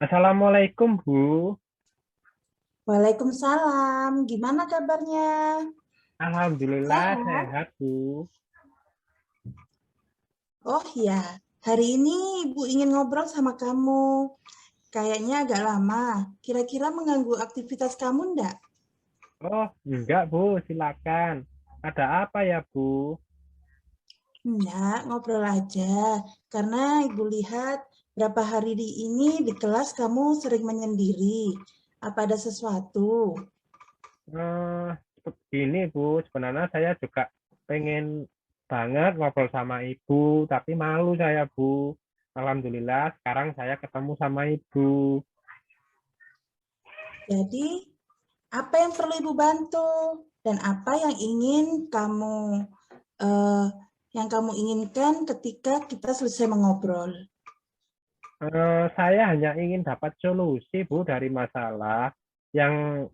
Assalamualaikum, Bu. Waalaikumsalam, gimana kabarnya? Alhamdulillah Sehat? sehat, Bu. Oh ya, hari ini Ibu ingin ngobrol sama kamu. Kayaknya agak lama. Kira-kira mengganggu aktivitas kamu enggak? Oh, enggak, Bu. Silakan. Ada apa ya, Bu? Enggak, ngobrol aja. Karena Ibu lihat berapa hari ini di kelas kamu sering menyendiri. Apa ada sesuatu? Eh, Begini, Bu. Sebenarnya saya juga pengen banget ngobrol sama Ibu, tapi malu saya, Bu. Alhamdulillah, sekarang saya ketemu sama Ibu. Jadi, apa yang perlu Ibu bantu? Dan apa eh, yang kamu inginkan ketika kita selesai mengobrol? Saya hanya ingin dapat solusi, Bu, dari masalah yang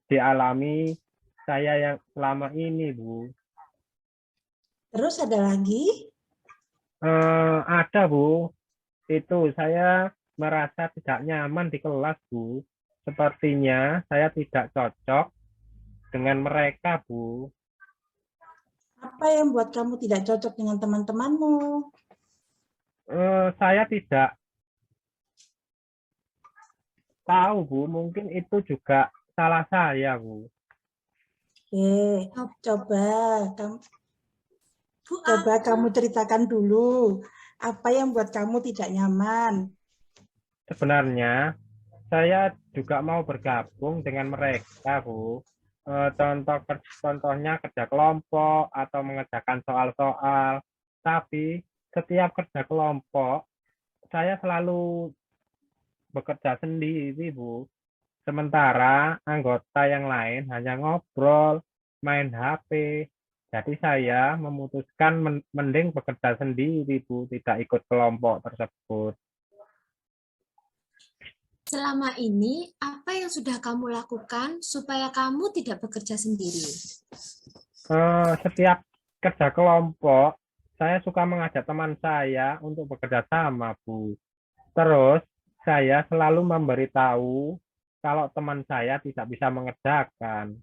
dialami saya yang selama ini, Bu. Terus ada lagi? Ada, Bu. Itu saya merasa tidak nyaman di kelas, Bu. Sepertinya saya tidak cocok dengan mereka, Bu. Apa yang buat kamu tidak cocok dengan teman-temanmu? Saya tidak tahu, Bu. Mungkin itu juga salah saya, Bu. Oke, kamu coba kamu ceritakan dulu apa yang buat kamu tidak nyaman. Sebenarnya saya juga mau bergabung dengan mereka, Bu. Contohnya kerja kelompok atau mengerjakan soal-soal. Tapi setiap kerja kelompok, saya selalu bekerja sendiri, Bu. Sementara anggota yang lain hanya ngobrol, main HP. Jadi saya memutuskan mending bekerja sendiri, Bu, tidak ikut kelompok tersebut. Selama ini, apa yang sudah kamu lakukan supaya kamu tidak bekerja sendiri? Setiap kerja kelompok, saya suka mengajak teman saya untuk bekerja sama, Bu. Terus saya selalu memberitahu kalau teman saya tidak bisa mengerjakan.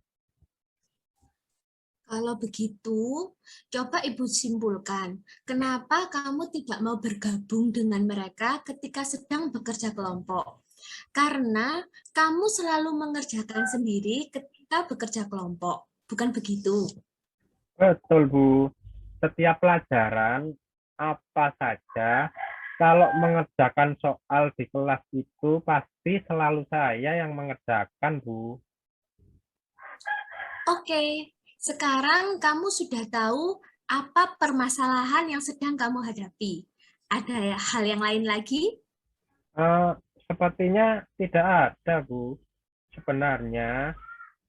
Kalau begitu, coba Ibu simpulkan, kenapa kamu tidak mau bergabung dengan mereka ketika sedang bekerja kelompok? Karena kamu selalu mengerjakan sendiri ketika bekerja kelompok, bukan begitu? Betul, Bu. Setiap pelajaran, apa saja, kalau mengerjakan soal di kelas itu pasti selalu saya yang mengerjakan, Bu. Oke, sekarang kamu sudah tahu apa permasalahan yang sedang kamu hadapi. Ada hal yang lain lagi? Eh, Sepertinya tidak ada, Bu. Sebenarnya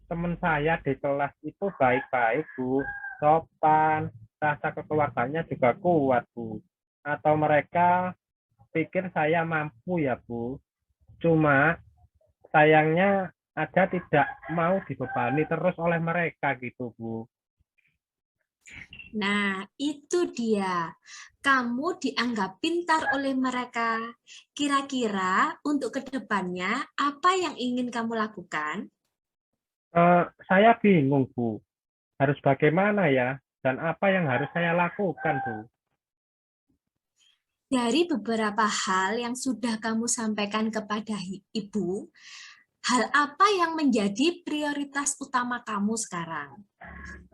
teman saya di kelas itu baik-baik, Bu. Sopan, rasa kekeluargaannya juga kuat, Bu. Atau mereka pikir saya mampu ya, Bu. Cuma sayangnya ada tidak mau dibebani terus oleh mereka gitu, Bu. Nah, itu dia. Kamu dianggap pintar oleh mereka. Kira-kira untuk kedepannya, apa yang ingin kamu lakukan? Saya bingung, Bu. Harus bagaimana ya? Dan apa yang harus saya lakukan, Bu? Dari beberapa hal yang sudah kamu sampaikan kepada ibu, hal apa yang menjadi prioritas utama kamu sekarang?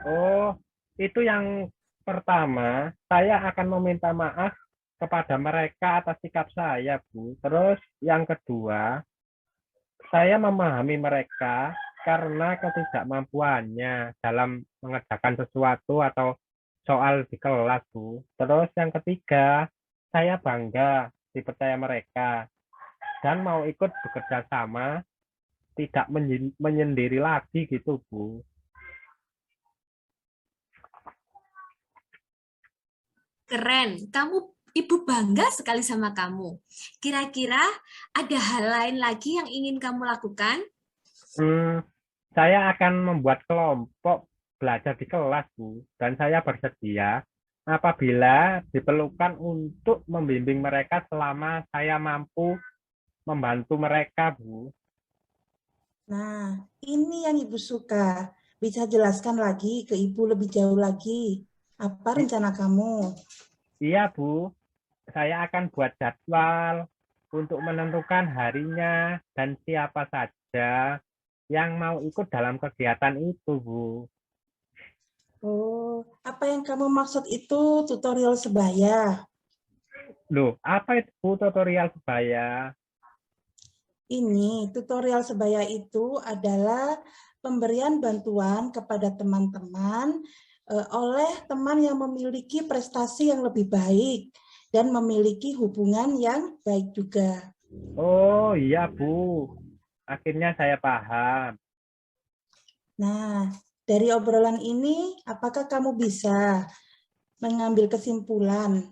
Oh, itu yang pertama, saya akan meminta maaf kepada mereka atas sikap saya, Bu. Terus yang kedua, saya memahami mereka karena ketidakmampuannya dalam mengerjakan sesuatu atau soal di kelas, Bu. Terus yang ketiga, saya bangga dipercaya mereka dan mau ikut bekerja sama, tidak menyendiri lagi gitu, Bu. Keren, ibu bangga sekali sama kamu. Kira-kira ada hal lain lagi yang ingin kamu lakukan? Hmm, saya akan membuat kelompok belajar di kelas, Bu, dan saya bersedia apabila diperlukan untuk membimbing mereka selama saya mampu membantu mereka, Bu. Nah, ini yang Ibu suka. Bisa jelaskan lagi ke Ibu lebih jauh lagi. Apa rencana kamu? Iya, Bu. Saya akan buat jadwal untuk menentukan harinya dan siapa saja yang mau ikut dalam kegiatan itu, Bu. Oh, apa yang kamu maksud itu tutorial sebaya? Loh, apa itu, Bu, tutorial sebaya? Ini tutorial sebaya itu adalah pemberian bantuan kepada teman-teman oleh teman yang memiliki prestasi yang lebih baik dan memiliki hubungan yang baik juga. Oh, iya, Bu. Akhirnya saya paham. Nah, dari obrolan ini, apakah kamu bisa mengambil kesimpulan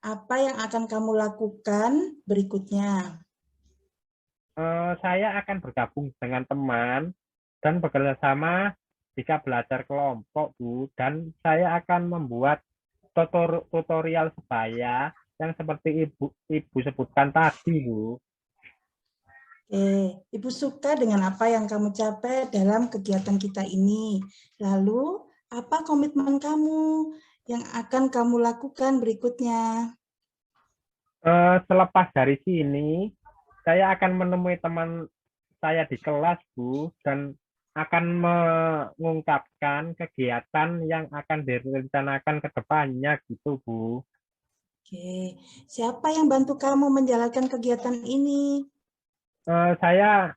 apa yang akan kamu lakukan berikutnya? Saya akan bergabung dengan teman dan bekerja sama jika belajar kelompok, Bu. Dan saya akan membuat tutorial sebaya yang seperti Ibu sebutkan tadi, Bu. Ibu suka dengan apa yang kamu capai dalam kegiatan kita ini. Lalu, apa komitmen kamu yang akan kamu lakukan berikutnya? Selepas dari sini, saya akan menemui teman saya di kelas, Bu, dan akan mengungkapkan kegiatan yang akan direncanakan ke depannya gitu, Bu. Oke, siapa yang bantu kamu menjalankan kegiatan ini? Saya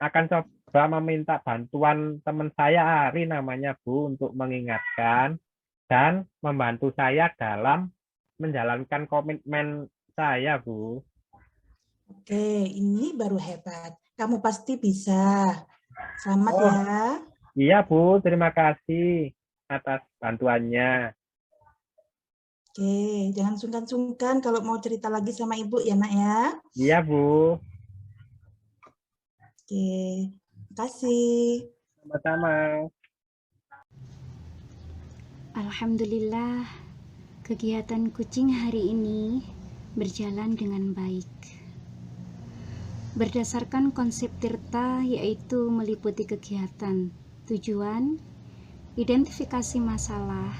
akan coba meminta bantuan teman saya Ari namanya, Bu, untuk mengingatkan dan membantu saya dalam menjalankan komitmen saya, Bu. Oke, ini baru hebat. Kamu pasti bisa. Selamat Oh, ya. iya, Bu, terima kasih atas bantuannya. Oke, jangan sungkan-sungkan kalau mau cerita lagi sama Ibu ya, Nak ya. Iya, Bu. Oke, terima kasih. Sama-sama. Alhamdulillah, kegiatan kucing hari ini berjalan dengan baik. Berdasarkan konsep Tirta, yaitu meliputi kegiatan, tujuan, identifikasi masalah,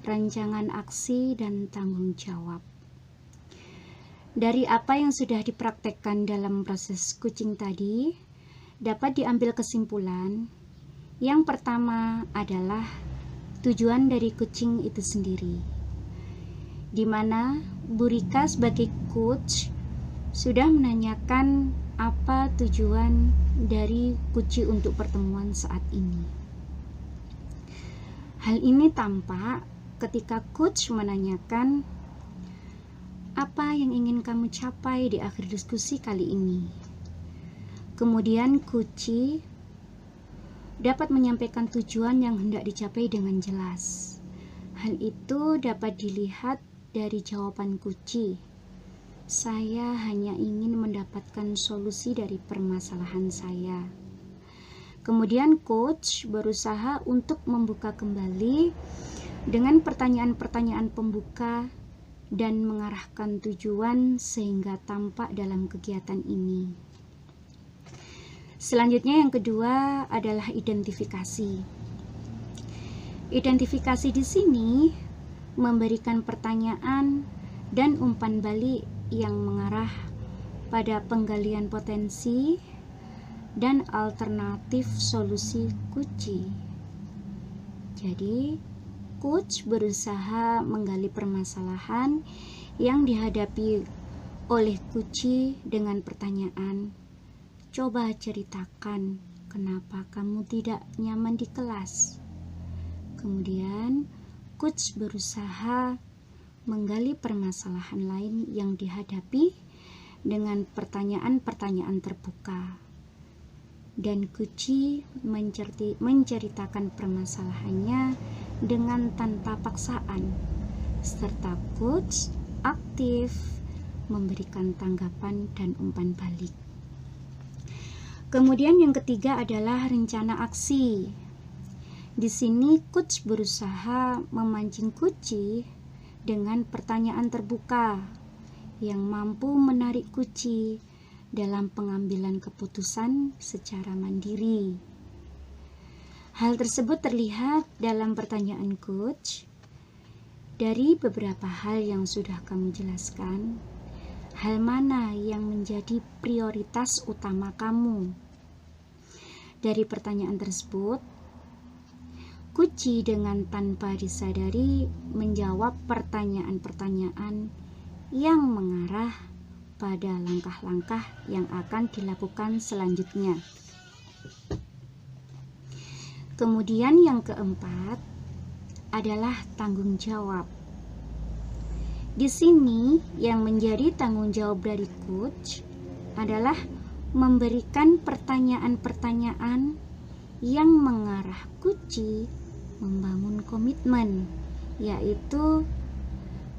rancangan aksi, dan tanggung jawab. Dari apa yang sudah dipraktekkan dalam proses kucing tadi, dapat diambil kesimpulan. Yang pertama adalah tujuan dari kucing itu sendiri, di mana Bu Rika sebagai coach sudah menanyakan apa tujuan dari kucing untuk pertemuan saat ini. Hal ini tampak ketika coach menanyakan apa yang ingin kamu capai di akhir diskusi kali ini. Kemudian kucing dapat menyampaikan tujuan yang hendak dicapai dengan jelas. Hal itu dapat dilihat dari jawaban kucing. Saya hanya ingin mendapatkan solusi dari permasalahan saya. Kemudian coach berusaha untuk membuka kembali dengan pertanyaan-pertanyaan pembuka dan mengarahkan tujuan sehingga tampak dalam kegiatan ini. Selanjutnya yang kedua adalah identifikasi. Identifikasi di sini memberikan pertanyaan dan umpan balik yang mengarah pada penggalian potensi dan alternatif solusi kucing. Jadi, coach berusaha menggali permasalahan yang dihadapi oleh kucing dengan pertanyaan, coba ceritakan kenapa kamu tidak nyaman di kelas. Kemudian, coach berusaha menggali permasalahan lain yang dihadapi dengan pertanyaan-pertanyaan terbuka. Dan kucing menceritakan permasalahannya dengan tanpa paksaan, serta coach aktif memberikan tanggapan dan umpan balik. Kemudian yang ketiga adalah rencana aksi. Di sini coach berusaha memancing kucing dengan pertanyaan terbuka yang mampu menarik kucing dalam pengambilan keputusan secara mandiri. Hal tersebut terlihat dalam pertanyaan coach. Dari beberapa hal yang sudah kamu jelaskan, hal mana yang menjadi prioritas utama kamu? Dari pertanyaan tersebut, Kuci dengan tanpa disadari menjawab pertanyaan-pertanyaan yang mengarah pada langkah-langkah yang akan dilakukan selanjutnya. Kemudian yang keempat adalah tanggung jawab. Di sini yang menjadi tanggung jawab dari coach adalah memberikan pertanyaan-pertanyaan yang mengarah Kuci membangun komitmen, yaitu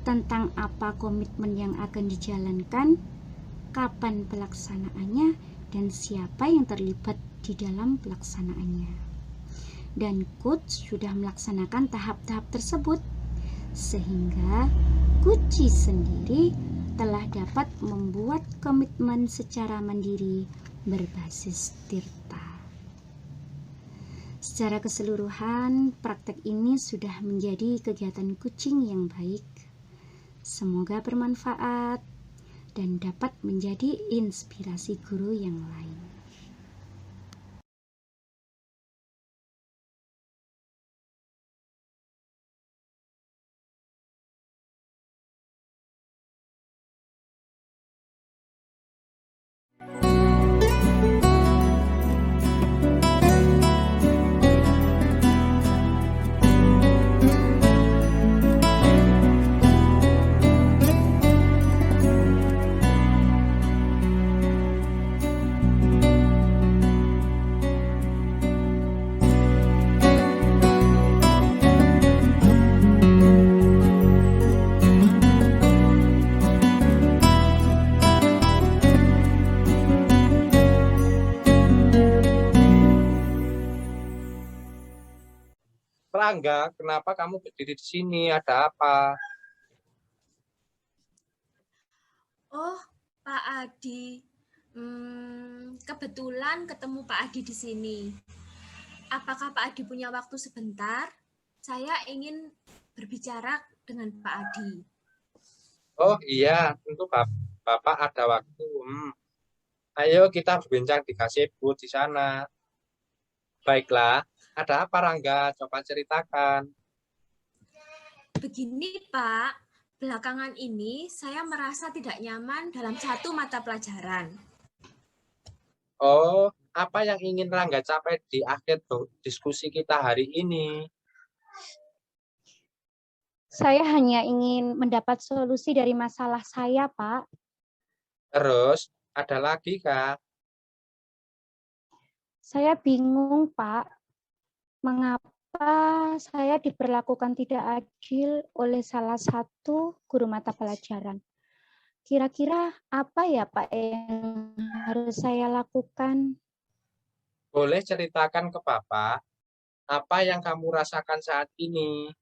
tentang apa komitmen yang akan dijalankan, kapan pelaksanaannya, dan siapa yang terlibat di dalam pelaksanaannya. Dan coach sudah melaksanakan tahap-tahap tersebut, sehingga Kuci sendiri telah dapat membuat komitmen secara mandiri berbasis Tirta. Secara keseluruhan, praktek ini sudah menjadi kegiatan kucing yang baik. Semoga bermanfaat dan dapat menjadi inspirasi guru yang lain. Rangga, kenapa kamu berdiri di sini? Ada apa? Oh, Pak Adi. Kebetulan ketemu Pak Adi di sini. Apakah Pak Adi punya waktu sebentar? Saya ingin berbicara dengan Pak Adi. Oh iya, tentu Bapak ada waktu. Ayo kita berbincang di gazebo di sana. Baiklah, ada apa Rangga? Coba ceritakan. Begini Pak, belakangan ini saya merasa tidak nyaman dalam satu mata pelajaran. Oh, apa yang ingin Rangga capai di akhir diskusi kita hari ini? Saya hanya ingin mendapat solusi dari masalah saya, Pak. Terus, ada lagi, Kak? Saya bingung, Pak. Mengapa saya diperlakukan tidak adil oleh salah satu guru mata pelajaran? Kira-kira apa ya, Pak, yang harus saya lakukan? Boleh ceritakan ke Bapak apa yang kamu rasakan saat ini?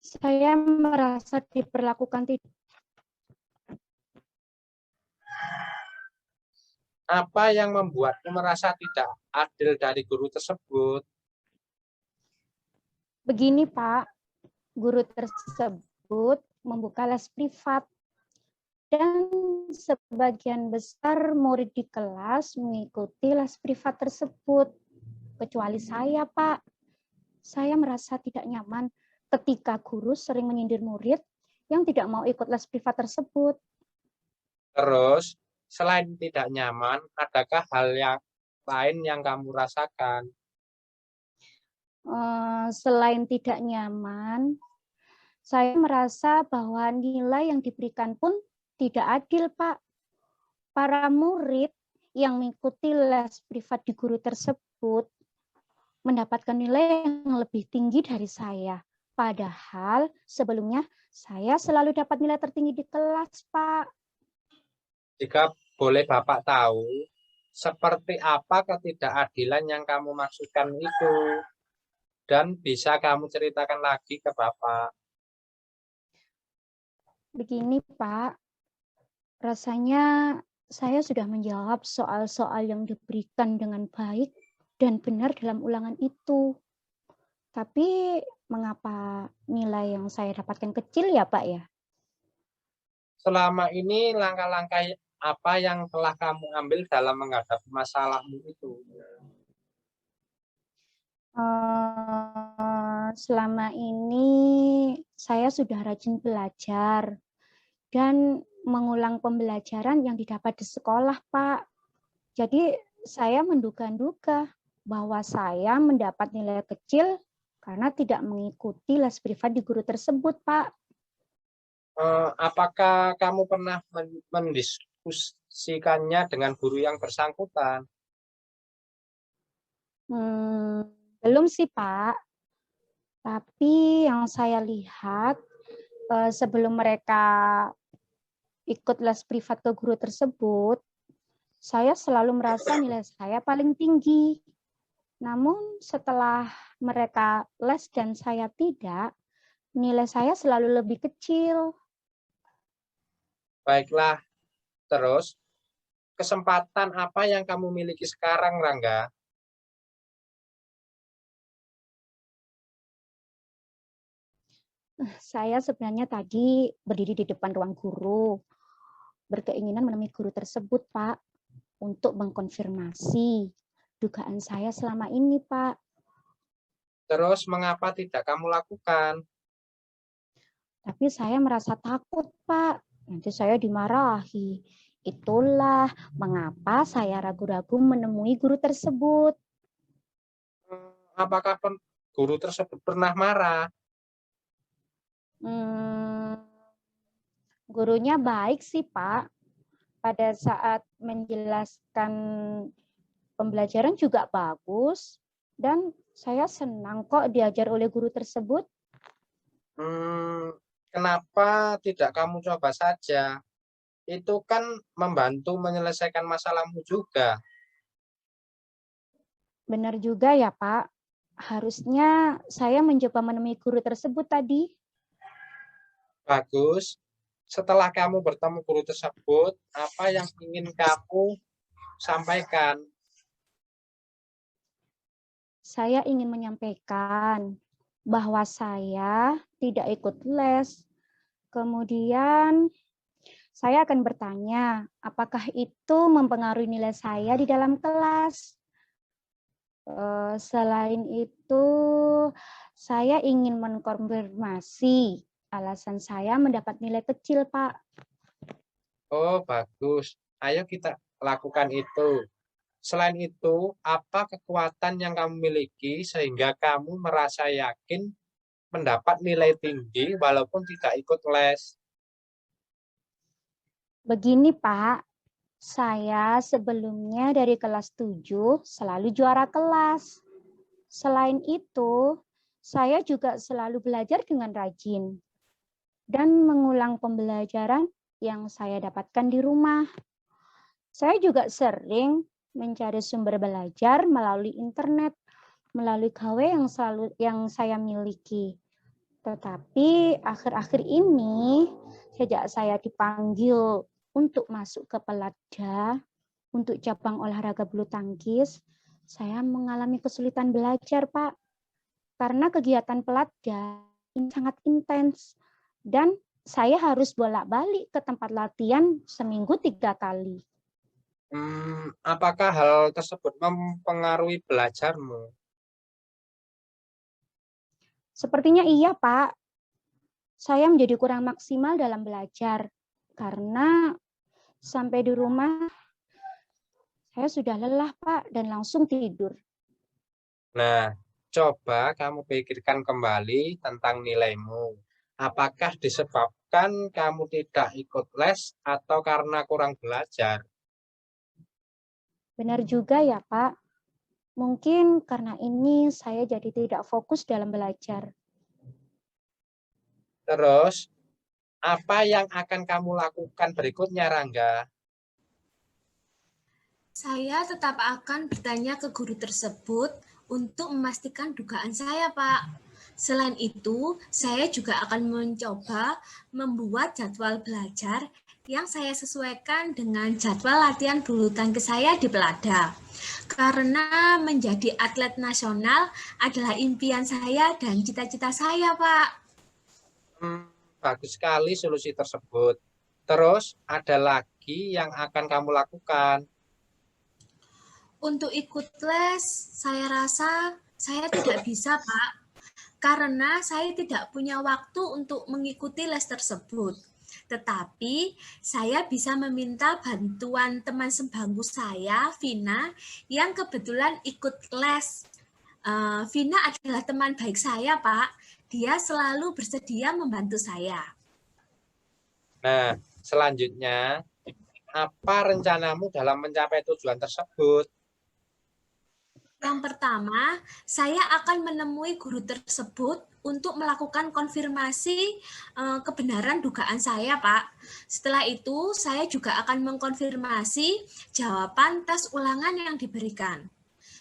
Saya merasa diperlakukan tidak. Apa yang membuatmu merasa tidak adil dari guru tersebut? Begini, Pak, guru tersebut membuka les privat dan sebagian besar murid di kelas mengikuti les privat tersebut. Kecuali saya, Pak. Saya merasa tidak nyaman ketika guru sering menyindir murid yang tidak mau ikut les privat tersebut. Terus, selain tidak nyaman, adakah hal yang lain yang kamu rasakan? Selain tidak nyaman, saya merasa bahwa nilai yang diberikan pun tidak adil, Pak. Para murid yang mengikuti les privat di guru tersebut mendapatkan nilai yang lebih tinggi dari saya. Padahal sebelumnya saya selalu dapat nilai tertinggi di kelas, Pak. Jika boleh Bapak tahu, seperti apa ketidakadilan yang kamu maksudkan itu? Dan bisa kamu ceritakan lagi ke Bapak. Begini, Pak. Rasanya saya sudah menjawab soal-soal yang diberikan dengan baik dan benar dalam ulangan itu. Tapi mengapa nilai yang saya dapatkan kecil ya, Pak ya? Selama ini langkah-langkah apa yang telah kamu ambil dalam menghadapi masalahmu itu? Selama ini saya sudah rajin belajar dan mengulang pembelajaran yang didapat di sekolah, Pak. Jadi saya menduga-duga bahwa saya mendapat nilai kecil karena tidak mengikuti les privat di guru tersebut, Pak. Apakah kamu pernah mendiskusikannya dengan guru yang bersangkutan? Belum sih, Pak. Tapi yang saya lihat sebelum mereka ikut les privat ke guru tersebut, saya selalu merasa nilai saya paling tinggi. Namun setelah mereka les dan saya tidak, nilai saya selalu lebih kecil. Baiklah, terus kesempatan apa yang kamu miliki sekarang, Rangga? Saya sebenarnya tadi berdiri di depan ruang guru, berkeinginan menemui guru tersebut, Pak, untuk mengkonfirmasi dugaan saya selama ini, Pak. Terus mengapa tidak kamu lakukan? Tapi saya merasa takut, Pak. Nanti saya dimarahi. Itulah mengapa saya ragu-ragu menemui guru tersebut. Apakah guru tersebut pernah marah? Gurunya baik sih, Pak. Pada saat menjelaskan pembelajaran juga bagus. Dan saya senang kok diajar oleh guru tersebut. Kenapa tidak kamu coba saja? Itu kan membantu menyelesaikan masalahmu juga. Benar juga ya, Pak. Harusnya saya mencoba menemui guru tersebut tadi. Bagus. Setelah kamu bertemu guru tersebut, apa yang ingin kamu sampaikan? Saya ingin menyampaikan bahwa saya tidak ikut les. Kemudian saya akan bertanya, apakah itu mempengaruhi nilai saya di dalam kelas? Selain itu, saya ingin mengkonfirmasi alasan saya mendapat nilai kecil, Pak. Oh, bagus. Ayo kita lakukan itu. Selain itu, apa kekuatan yang kamu miliki sehingga kamu merasa yakin mendapat nilai tinggi walaupun tidak ikut les? Begini, Pak. Saya sebelumnya dari kelas 7 selalu juara kelas. Selain itu, saya juga selalu belajar dengan rajin dan mengulang pembelajaran yang saya dapatkan di rumah. Saya juga sering mencari sumber belajar melalui internet, melalui KW yang saya miliki. Tetapi akhir-akhir ini, sejak saya dipanggil untuk masuk ke Peladda, untuk cabang olahraga bulu tangkis, saya mengalami kesulitan belajar, Pak. Karena kegiatan Peladda ini sangat intens. Dan saya harus bolak-balik ke tempat latihan seminggu 3 kali. Apakah hal tersebut mempengaruhi belajarmu? Sepertinya iya, Pak. Saya menjadi kurang maksimal dalam belajar. Karena sampai di rumah, saya sudah lelah, Pak, dan langsung tidur. Nah, coba kamu pikirkan kembali tentang nilaimu. Apakah disebabkan kamu tidak ikut les atau karena kurang belajar? Benar juga ya, Pak. Mungkin karena ini saya jadi tidak fokus dalam belajar. Terus, apa yang akan kamu lakukan berikutnya, Rangga? Saya tetap akan bertanya ke guru tersebut untuk memastikan dugaan saya, Pak. Selain itu, saya juga akan mencoba membuat jadwal belajar yang saya sesuaikan dengan jadwal latihan bulu tangkis saya di Pelada. Karena menjadi atlet nasional adalah impian saya dan cita-cita saya, Pak. Bagus sekali solusi tersebut. Terus ada lagi yang akan kamu lakukan? Untuk ikut les, saya rasa saya tidak bisa, Pak. Karena saya tidak punya waktu untuk mengikuti les tersebut. Tetapi saya bisa meminta bantuan teman sebangku saya, Vina, yang kebetulan ikut les. Vina adalah teman baik saya, Pak. Dia selalu bersedia membantu saya. Nah, selanjutnya, apa rencanamu dalam mencapai tujuan tersebut? Yang pertama, saya akan menemui guru tersebut untuk melakukan konfirmasi kebenaran dugaan saya, Pak. Setelah itu, saya juga akan mengkonfirmasi jawaban tes ulangan yang diberikan.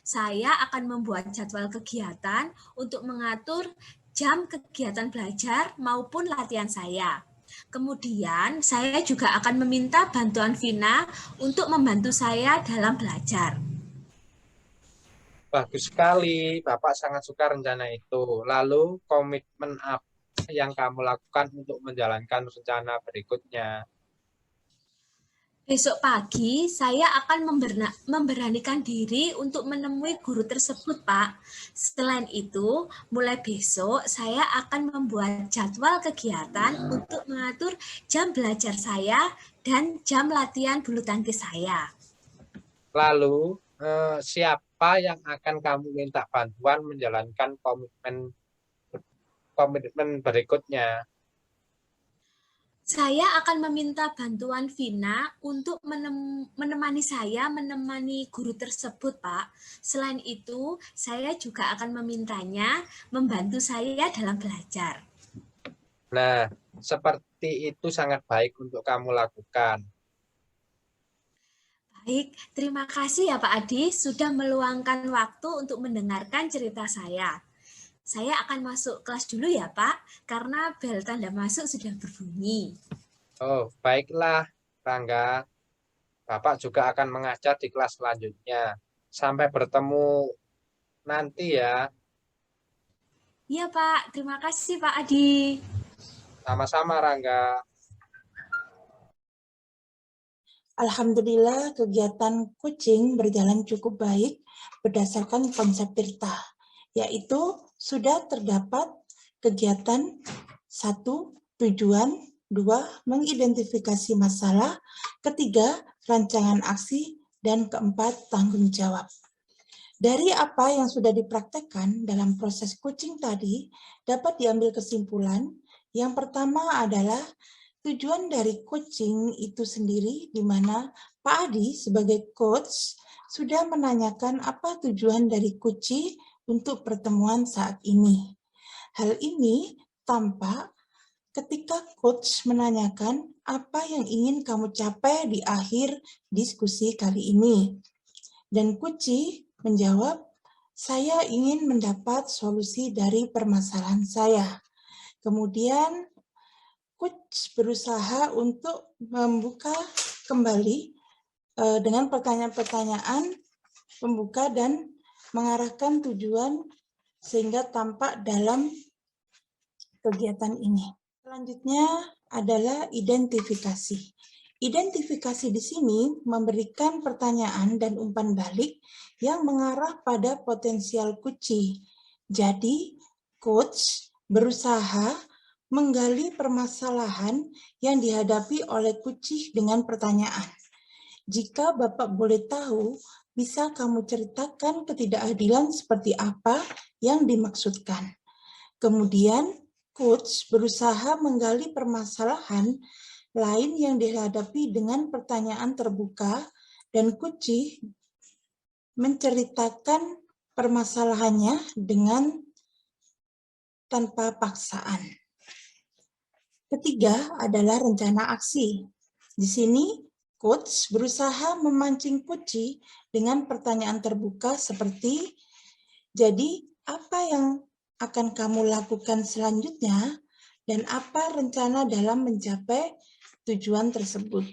Saya akan membuat jadwal kegiatan untuk mengatur jam kegiatan belajar maupun latihan saya. Kemudian, saya juga akan meminta bantuan Vina untuk membantu saya dalam belajar. Bagus sekali, Bapak sangat suka rencana itu. Lalu komitmen apa yang kamu lakukan untuk menjalankan rencana berikutnya? Besok pagi, saya akan memberanikan diri untuk menemui guru tersebut, Pak. Selain itu, mulai besok saya akan membuat jadwal kegiatan untuk mengatur jam belajar saya dan jam latihan bulu tangkis saya. Lalu, siapa yang akan kamu minta bantuan menjalankan komitmen berikutnya? Saya akan meminta bantuan Vina untuk menemani guru tersebut, Pak. Selain itu, saya juga akan memintanya membantu saya dalam belajar. Nah, seperti itu sangat baik untuk kamu lakukan. Baik, terima kasih ya Pak Adi sudah meluangkan waktu untuk mendengarkan cerita saya. Saya akan masuk kelas dulu ya Pak, karena bel tanda masuk sudah berbunyi. Oh, baiklah, Rangga. Bapak juga akan mengajar di kelas selanjutnya. Sampai bertemu nanti ya. Iya Pak, terima kasih Pak Adi. Sama-sama, Rangga. Alhamdulillah kegiatan coaching berjalan cukup baik berdasarkan konsep Tirta, yaitu sudah terdapat kegiatan 1. Tujuan, 2. Mengidentifikasi masalah, 3. Rancangan aksi, dan 4. Tanggung jawab. Dari apa yang sudah dipraktekkan dalam proses coaching tadi, dapat diambil kesimpulan. Yang pertama adalah tujuan dari coaching itu sendiri, di mana Pak Adi sebagai coach sudah menanyakan apa tujuan dari coaching untuk pertemuan saat ini. Hal ini tampak ketika coach menanyakan apa yang ingin kamu capai di akhir diskusi kali ini. Dan coach menjawab, saya ingin mendapat solusi dari permasalahan saya. Kemudian coach berusaha untuk membuka kembali dengan pertanyaan-pertanyaan pembuka dan mengarahkan tujuan sehingga tampak dalam kegiatan ini. Selanjutnya adalah identifikasi. Identifikasi di sini memberikan pertanyaan dan umpan balik yang mengarah pada potensial coach. Jadi, coach berusaha menggali permasalahan yang dihadapi oleh coach dengan pertanyaan. Jika Bapak boleh tahu, bisa kamu ceritakan ketidakadilan seperti apa yang dimaksudkan. Kemudian, coach berusaha menggali permasalahan lain yang dihadapi dengan pertanyaan terbuka, dan coach menceritakan permasalahannya dengan tanpa paksaan. Ketiga adalah rencana aksi. Di sini, coach berusaha memancing coach dengan pertanyaan terbuka seperti, Jadi, apa yang akan kamu lakukan selanjutnya dan apa rencana dalam mencapai tujuan tersebut?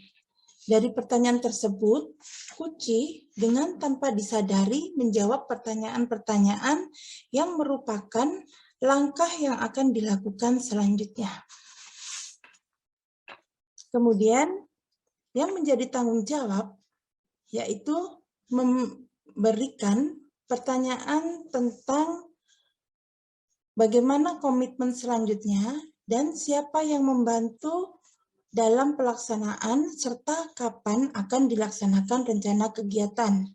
Dari pertanyaan tersebut, Kuci dengan tanpa disadari menjawab pertanyaan-pertanyaan yang merupakan langkah yang akan dilakukan selanjutnya. Kemudian, yang menjadi tanggung jawab yaitu memberikan pertanyaan tentang bagaimana komitmen selanjutnya dan siapa yang membantu dalam pelaksanaan serta kapan akan dilaksanakan rencana kegiatan.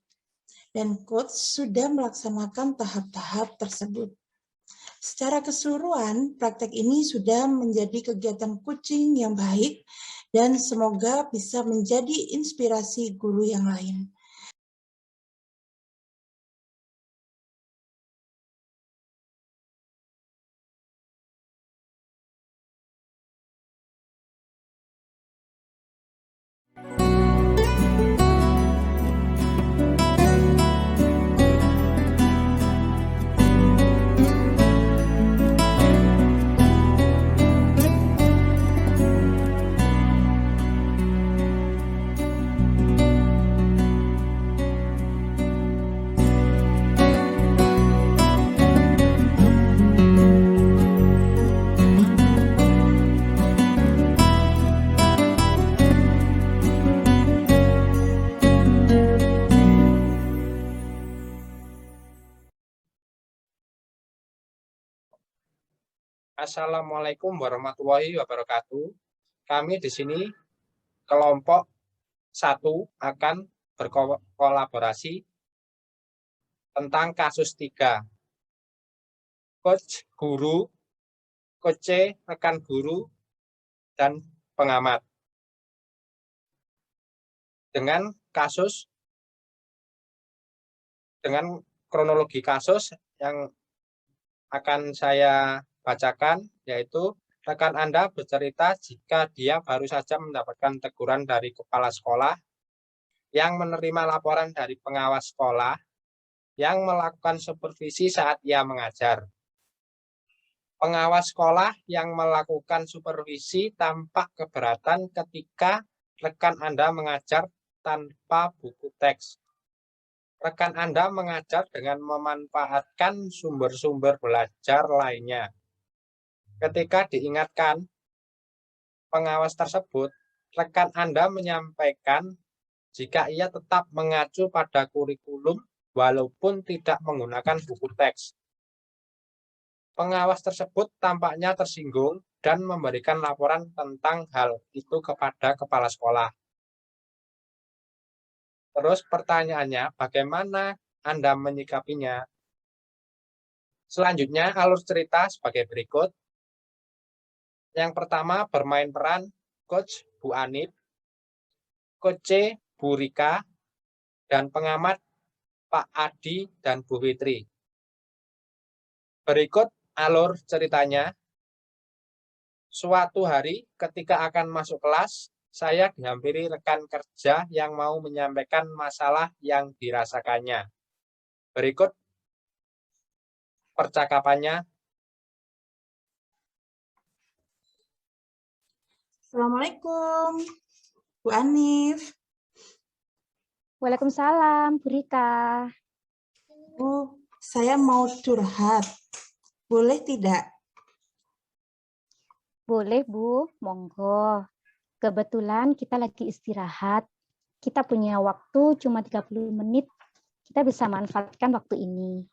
Dan coach sudah melaksanakan tahap-tahap tersebut. Secara keseluruhan, praktek ini sudah menjadi kegiatan coaching yang baik dan semoga bisa menjadi inspirasi guru yang lain. Assalamualaikum warahmatullahi wabarakatuh. Kami di sini kelompok 1 akan berkolaborasi tentang kasus 3. Coach guru, coach C, rekan guru, dan pengamat. Dengan kronologi kasus yang akan saya bacakan, yaitu rekan Anda bercerita jika dia baru saja mendapatkan teguran dari kepala sekolah, yang menerima laporan dari pengawas sekolah, yang melakukan supervisi saat ia mengajar. Pengawas sekolah yang melakukan supervisi tampak keberatan ketika rekan Anda mengajar tanpa buku teks. Rekan Anda mengajar dengan memanfaatkan sumber-sumber belajar lainnya. Ketika diingatkan pengawas tersebut, rekan Anda menyampaikan jika ia tetap mengacu pada kurikulum walaupun tidak menggunakan buku teks. Pengawas tersebut tampaknya tersinggung dan memberikan laporan tentang hal itu kepada kepala sekolah. Terus pertanyaannya, bagaimana Anda menyikapinya? Selanjutnya, alur cerita sebagai berikut. Yang pertama, bermain peran Coach Bu Anip, Coach C Bu Rika, dan pengamat Pak Adi dan Bu Fitri. Berikut alur ceritanya. Suatu hari ketika akan masuk kelas, saya dihampiri rekan kerja yang mau menyampaikan masalah yang dirasakannya. Berikut percakapannya. Assalamualaikum, Bu Anif. Waalaikumsalam, Bu Rika. Bu, saya mau curhat. Boleh tidak? Boleh, Bu. Monggo. Kebetulan kita lagi istirahat. Kita punya waktu cuma 30 menit. Kita bisa manfaatkan waktu ini.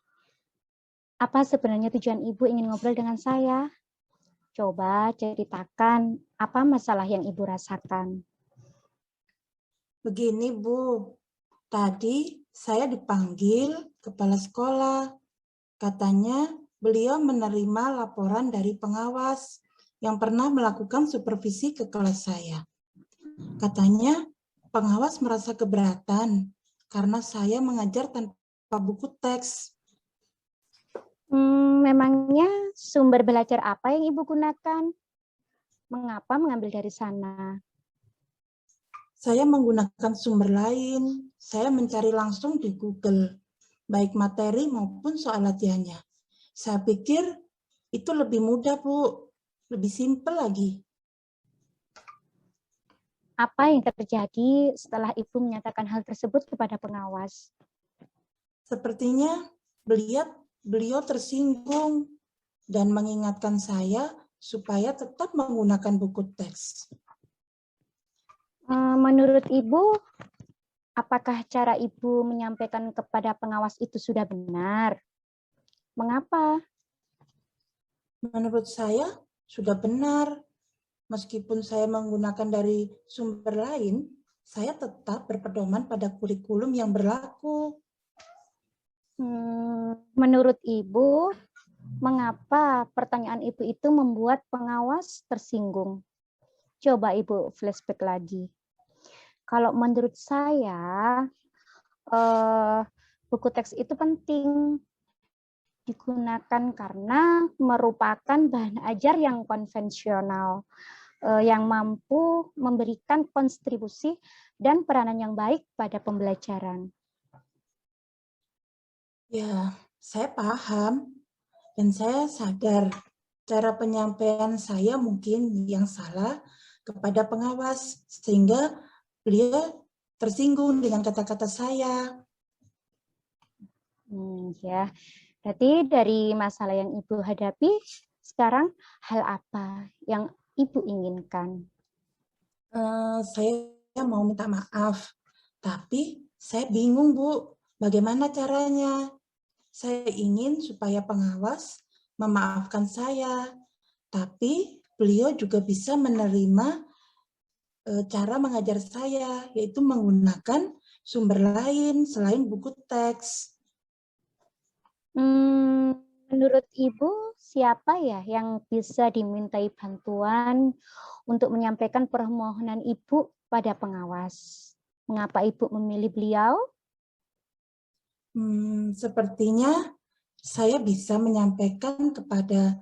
Apa sebenarnya tujuan Ibu ingin ngobrol dengan saya? Coba ceritakan apa masalah yang Ibu rasakan. Begini, Bu. Tadi saya dipanggil kepala sekolah. Katanya beliau menerima laporan dari pengawas yang pernah melakukan supervisi ke kelas saya. Katanya pengawas merasa keberatan karena saya mengajar tanpa buku teks. Memangnya sumber belajar apa yang Ibu gunakan? Mengapa mengambil dari sana? Saya menggunakan sumber lain. Saya mencari langsung di Google. baik materi maupun soal latihannya. Saya pikir itu lebih mudah, Bu. Lebih simpel lagi. Apa yang terjadi setelah Ibu menyatakan hal tersebut kepada pengawas? Sepertinya beliau tersinggung dan mengingatkan saya supaya tetap menggunakan buku teks. Menurut Ibu, apakah cara Ibu menyampaikan kepada pengawas itu sudah benar? Mengapa? Menurut saya sudah benar. Meskipun saya menggunakan dari sumber lain, saya tetap berpedoman pada kurikulum yang berlaku. Menurut Ibu, mengapa pertanyaan Ibu itu membuat pengawas tersinggung? Coba Ibu flashback lagi. Kalau menurut saya, buku teks itu penting digunakan karena merupakan bahan ajar yang konvensional, yang mampu memberikan kontribusi dan peranan yang baik pada pembelajaran. Ya, saya paham dan saya sadar cara penyampaian saya mungkin yang salah kepada pengawas sehingga beliau tersinggung dengan kata-kata saya. Ya, berarti dari masalah yang Ibu hadapi, sekarang hal apa yang Ibu inginkan? Saya mau minta maaf, tapi saya bingung, Bu, bagaimana caranya. Saya ingin supaya pengawas memaafkan saya, tapi beliau juga bisa menerima cara mengajar saya, yaitu menggunakan sumber lain selain buku teks. Menurut Ibu, siapa ya yang bisa dimintai bantuan untuk menyampaikan permohonan Ibu pada pengawas? Mengapa Ibu memilih beliau? Sepertinya saya bisa menyampaikan kepada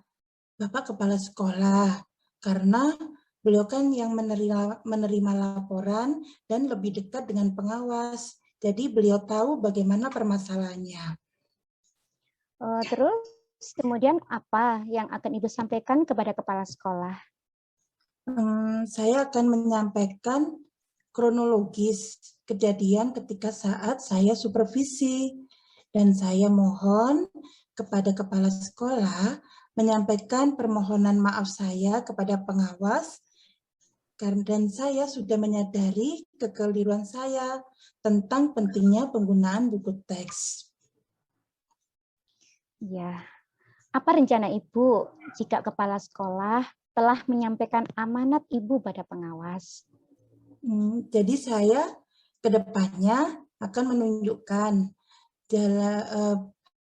Bapak Kepala Sekolah, karena beliau kan yang menerima laporan dan lebih dekat dengan pengawas. Jadi beliau tahu bagaimana permasalahannya. Terus kemudian apa yang akan Ibu sampaikan kepada kepala sekolah? Saya akan menyampaikan kronologis kejadian ketika saat saya supervisi, dan saya mohon kepada kepala sekolah menyampaikan permohonan maaf saya kepada pengawas, dan saya sudah menyadari kekeliruan saya tentang pentingnya penggunaan buku teks. Ya, apa rencana Ibu jika kepala sekolah telah menyampaikan amanat Ibu pada pengawas? Jadi saya ke depannya akan menunjukkan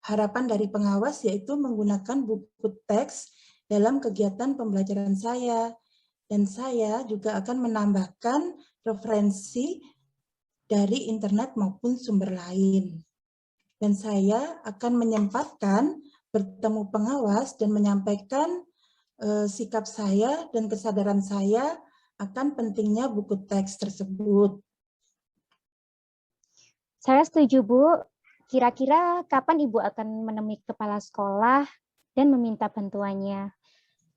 harapan dari pengawas, yaitu menggunakan buku teks dalam kegiatan pembelajaran saya. Dan saya juga akan menambahkan referensi dari internet maupun sumber lain. Dan saya akan menyempatkan bertemu pengawas dan menyampaikan sikap saya dan kesadaran saya akan pentingnya buku teks tersebut. Saya setuju, Bu. Kira-kira kapan Ibu akan menemui kepala sekolah dan meminta bantuannya?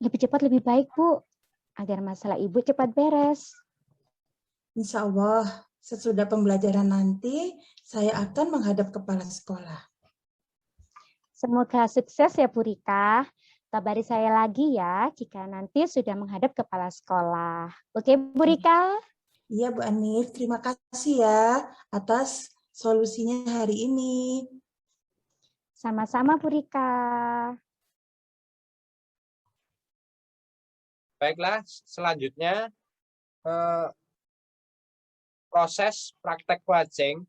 Lebih cepat lebih baik, Bu, agar masalah Ibu cepat beres. Insya Allah, sesudah pembelajaran nanti, saya akan menghadap kepala sekolah. Semoga sukses ya, Bu Rika. Kabari saya lagi ya, jika nanti sudah menghadap kepala sekolah. Oke, Bu Rika? Iya, Bu Anif. Terima kasih ya atas solusinya hari ini. Sama-sama, Bu Rika. Baiklah, selanjutnya proses praktek coaching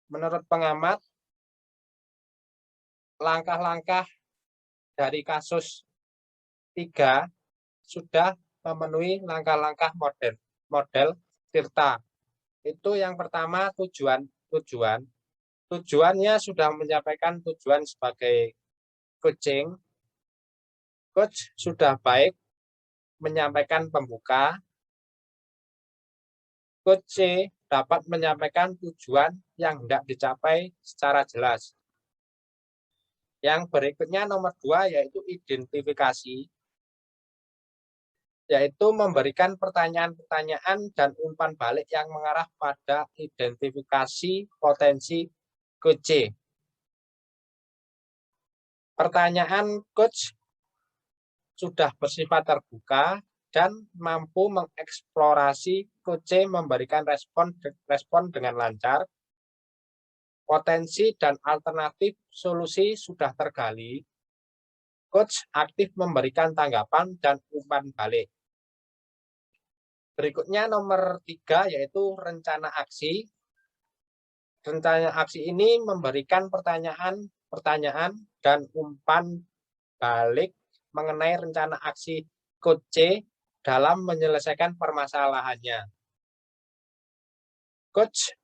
menurut pengamat, langkah-langkah dari kasus 3 sudah memenuhi langkah-langkah model Tirta. Itu yang pertama tujuannya sudah menyampaikan tujuan sebagai coaching. Coach sudah baik menyampaikan pembuka. Coach C dapat menyampaikan tujuan yang hendak dicapai secara jelas. Yang berikutnya nomor 2 yaitu identifikasi, yaitu memberikan pertanyaan-pertanyaan dan umpan balik yang mengarah pada identifikasi potensi coach C. Pertanyaan coach sudah bersifat terbuka dan mampu mengeksplorasi coach C memberikan respon dengan lancar. Potensi dan alternatif solusi sudah tergali. Coach aktif memberikan tanggapan dan umpan balik. Berikutnya nomor 3 yaitu rencana aksi. Rencana aksi ini memberikan pertanyaan dan umpan balik mengenai rencana aksi coach C dalam menyelesaikan permasalahannya. Coach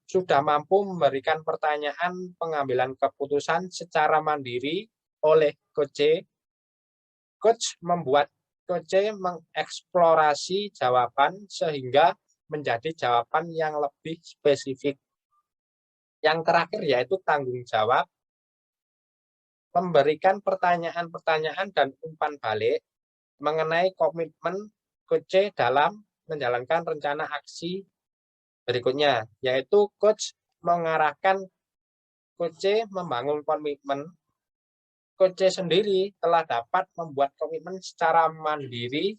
sudah mampu memberikan pertanyaan pengambilan keputusan secara mandiri oleh coach C. Coach membuat coach C mengeksplorasi jawaban sehingga menjadi jawaban yang lebih spesifik. Yang terakhir yaitu tanggung jawab. Memberikan pertanyaan-pertanyaan dan umpan balik mengenai komitmen coach C dalam menjalankan rencana aksi berikutnya, yaitu coach mengarahkan coach C membangun komitmen. Coach C sendiri telah dapat membuat komitmen secara mandiri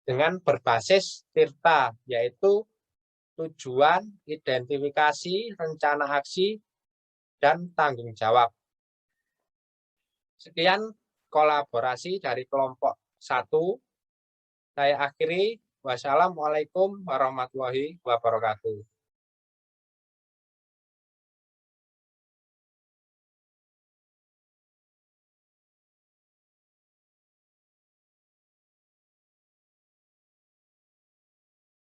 dengan berbasis TIRTA, yaitu tujuan, identifikasi, rencana aksi, dan tanggung jawab. Sekian kolaborasi dari kelompok 1. Saya akhiri. Wassalamualaikum warahmatullahi wabarakatuh.